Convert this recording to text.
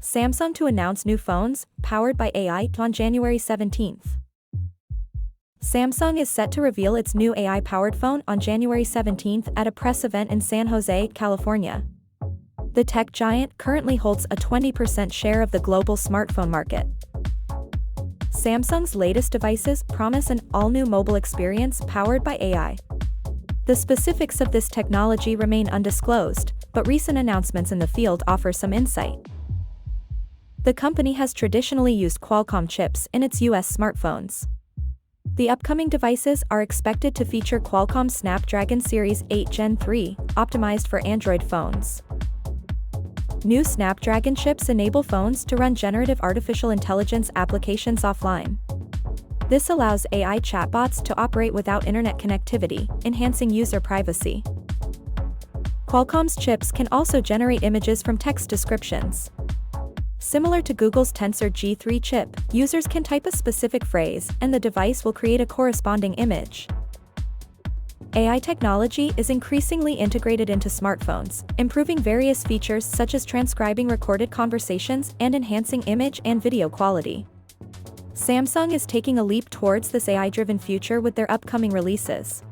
Samsung to announce new phones, powered by AI, on January 17th. Samsung is set to reveal its new AI-powered phone on January 17th at a press event in San Jose, California. The tech giant currently holds a 20% share of the global smartphone market. Samsung's latest devices promise an all-new mobile experience powered by AI. The specifics of this technology remain undisclosed, but recent announcements in the field offer some insight. The company has traditionally used Qualcomm chips in its US smartphones. The upcoming devices are expected to feature Qualcomm Snapdragon Series 8 Gen 3, optimized for Android phones. New Snapdragon chips enable phones to run generative artificial intelligence applications offline. This allows AI chatbots to operate without internet connectivity, enhancing user privacy. Qualcomm's chips can also generate images from text descriptions. Similar to Google's Tensor G3 chip, users can type a specific phrase, and the device will create a corresponding image. AI technology is increasingly integrated into smartphones, improving various features such as transcribing recorded conversations and enhancing image and video quality. Samsung is taking a leap towards this AI-driven future with their upcoming releases.